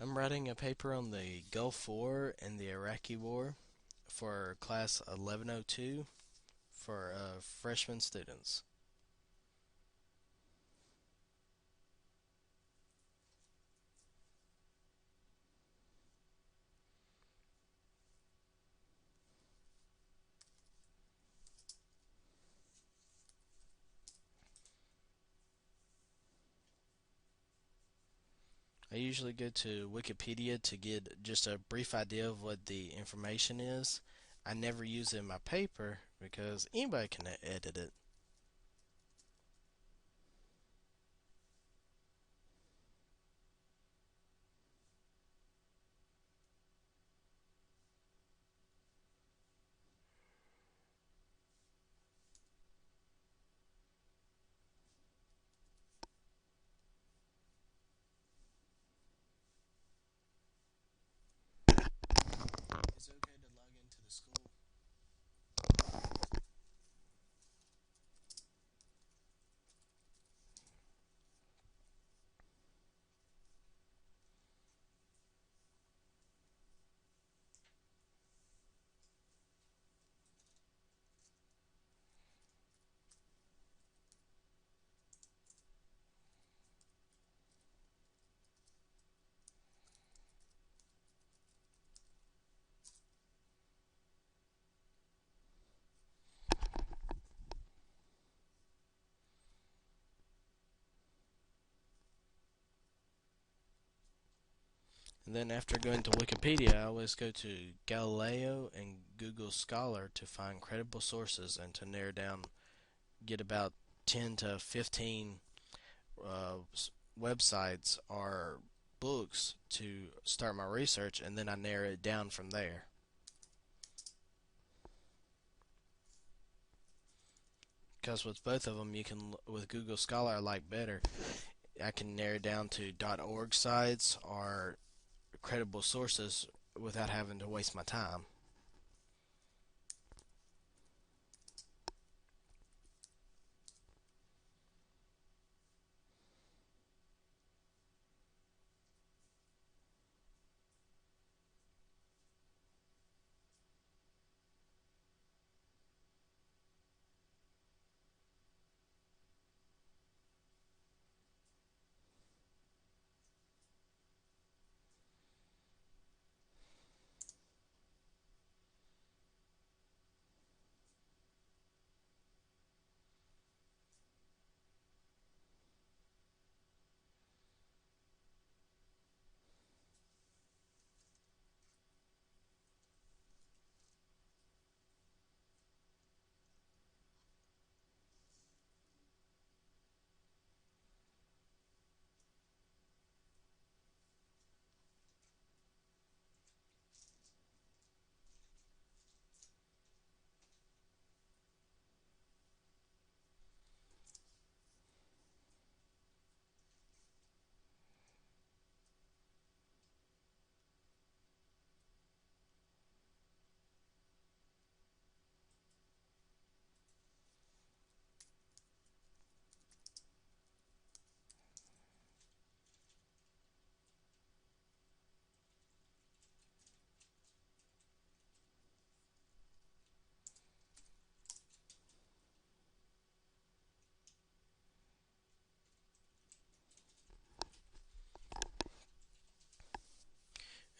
I'm writing a paper on the Gulf War and the Iraqi War for class 1102 for freshman students. I usually go to Wikipedia to get just a brief idea of what the information is. I never use it in my paper because anybody can edit it. Is it okay to log into the school? And then after going to Wikipedia, I always go to Galileo and Google Scholar to find credible sources and to narrow down, get about 10 to 15 uh, websites or books to start my research, and then I narrow it down from there. Because with both of them, you can, with Google Scholar, I like better. I can narrow down to .org sites or credible sources without having to waste my time.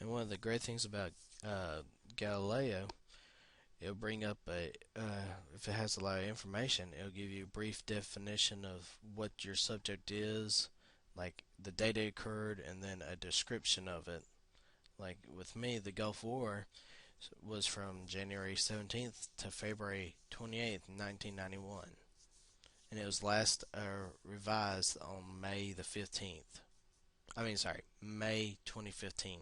And one of the great things about Galileo, it'll bring up if it has a lot of information, it'll give you a brief definition of what your subject is, like the date it occurred, and then a description of it. Like with me, the Gulf War was from January 17th to February 28th, 1991, and it was last revised on May the 15th. I mean, sorry, May 2015.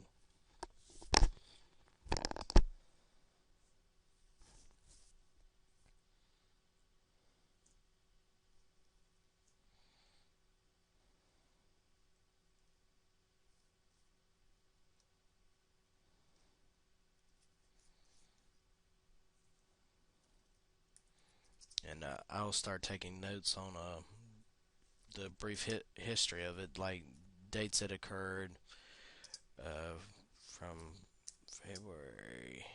And I'll start taking notes on the brief history of it, like dates it occurred, from February.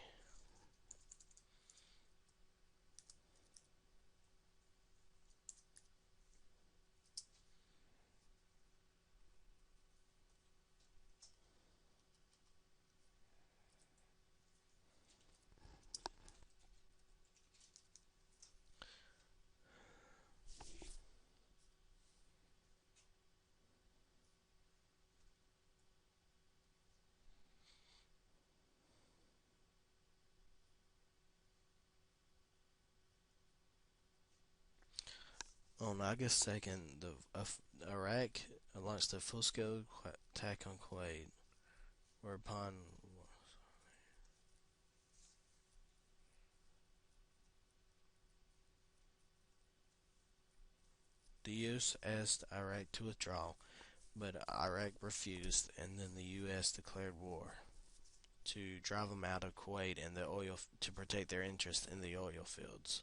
On August 2nd, Iraq launched a full-scale attack on Kuwait, whereupon the U.S. asked Iraq to withdraw, but Iraq refused, and then the U.S. declared war to drive them out of Kuwait and the oil to protect their interest in the oil fields.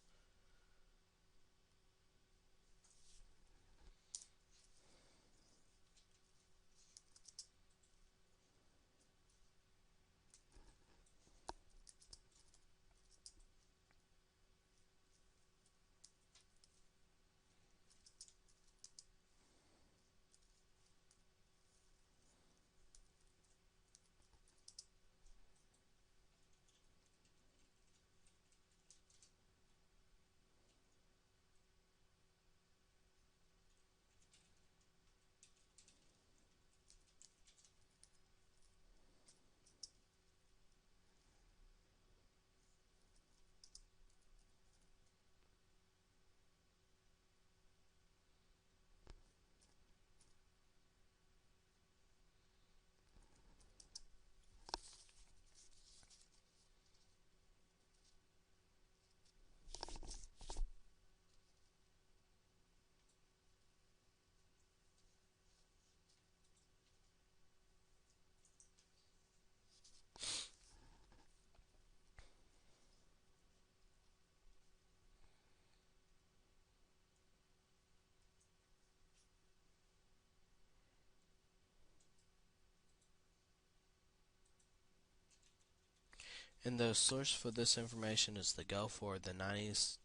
And the source for this information is the Gulf War of the 90s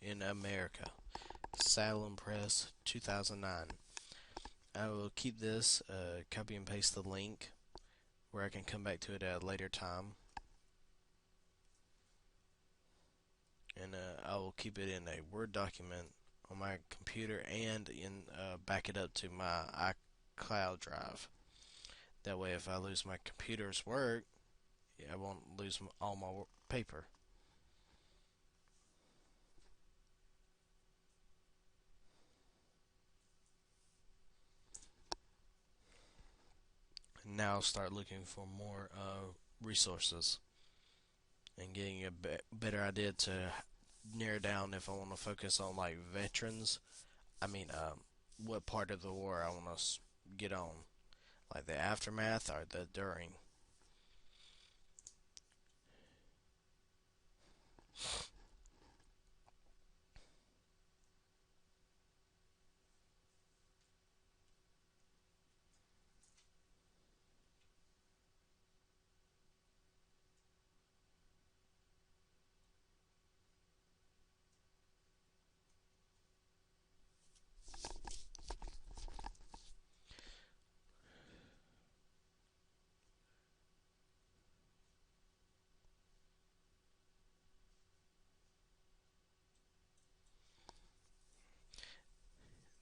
in America. Salem Press, 2009. I will keep this, copy and paste the link where I can come back to it at a later time. And I will keep it in a Word document on my computer and back it up to my iCloud drive. That way, if I lose my computer's work, I won't lose all my paper. And now I'll start looking for more resources and getting a better idea to narrow down if I want to focus on like veterans. I mean, what part of the war I want to get on, like the aftermath or the during.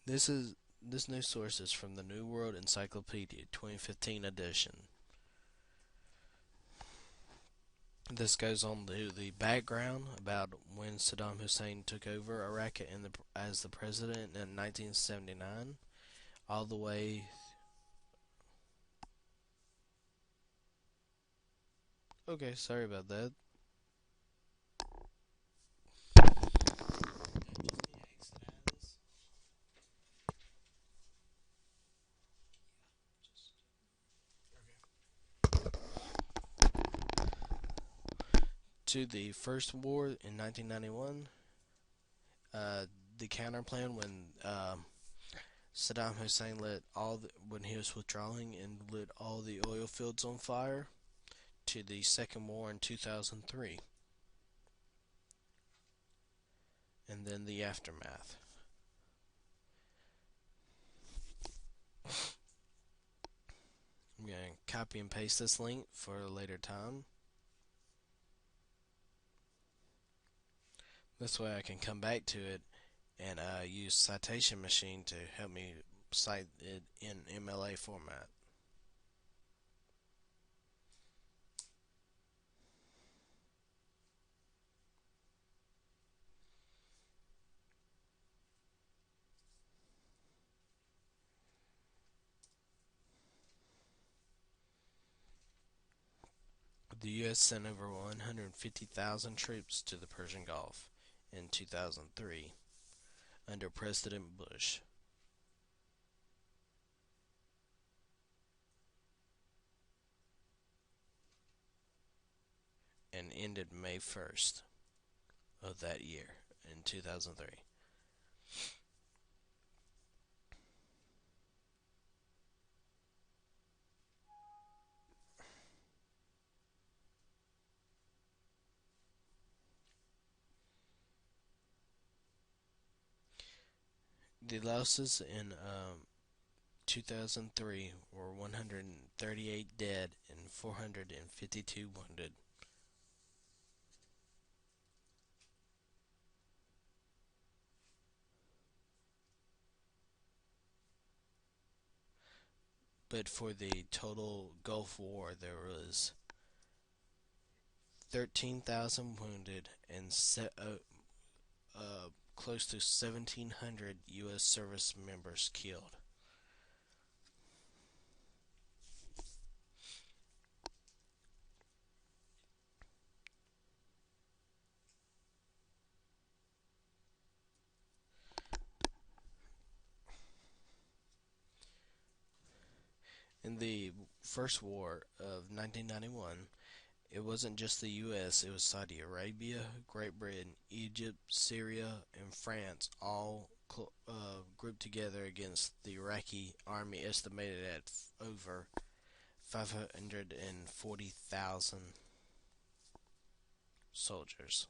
This news source is from the New World Encyclopedia, 2015 edition. This goes on to the background about when Saddam Hussein took over Iraq as the president in 1979, all the way. Okay, sorry about that. To the first war in 1991, uh, the counter plan when Saddam Hussein when he was withdrawing and lit all the oil fields on fire. to the Second War in 2003, and then the aftermath. I'm going to copy and paste this link for a later time. This way I can come back to it and use Citation Machine to help me cite it in MLA format. The U.S. sent over 150,000 troops to the Persian Gulf in 2003 under President Bush, and ended May 1st of that year in 2003. The losses in 2003 were 138 dead and 452 wounded. But for the total Gulf War, there was 13,000 wounded and close to 1,700 U.S. service members killed. In the first war of 1991, it wasn't just the U.S., it was Saudi Arabia, Great Britain, Egypt, Syria, and France all grouped together against the Iraqi army, estimated at over 540,000 soldiers.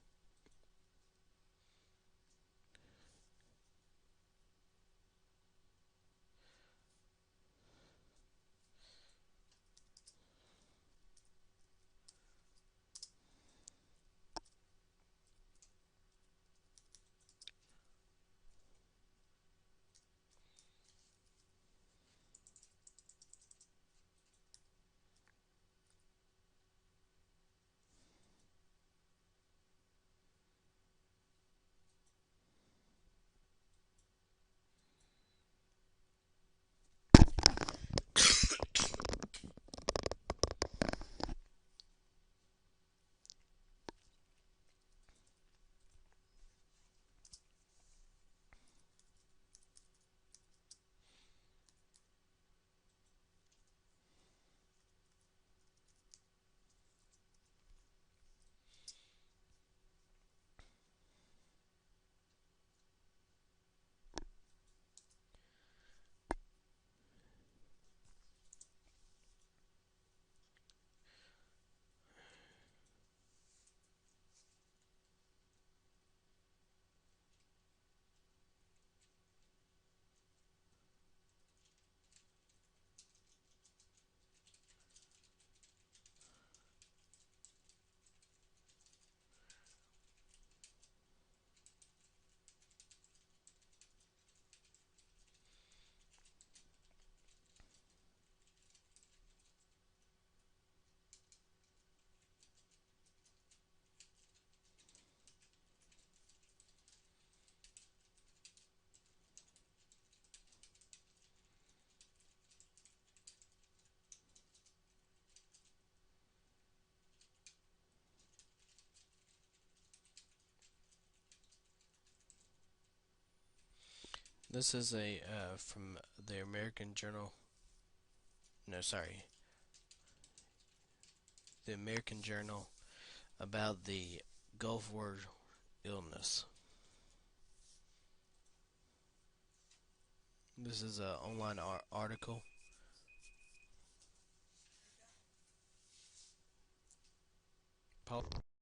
This is a from the American Journal. No, sorry, the American Journal about the Gulf War illness. This is an online article. I'll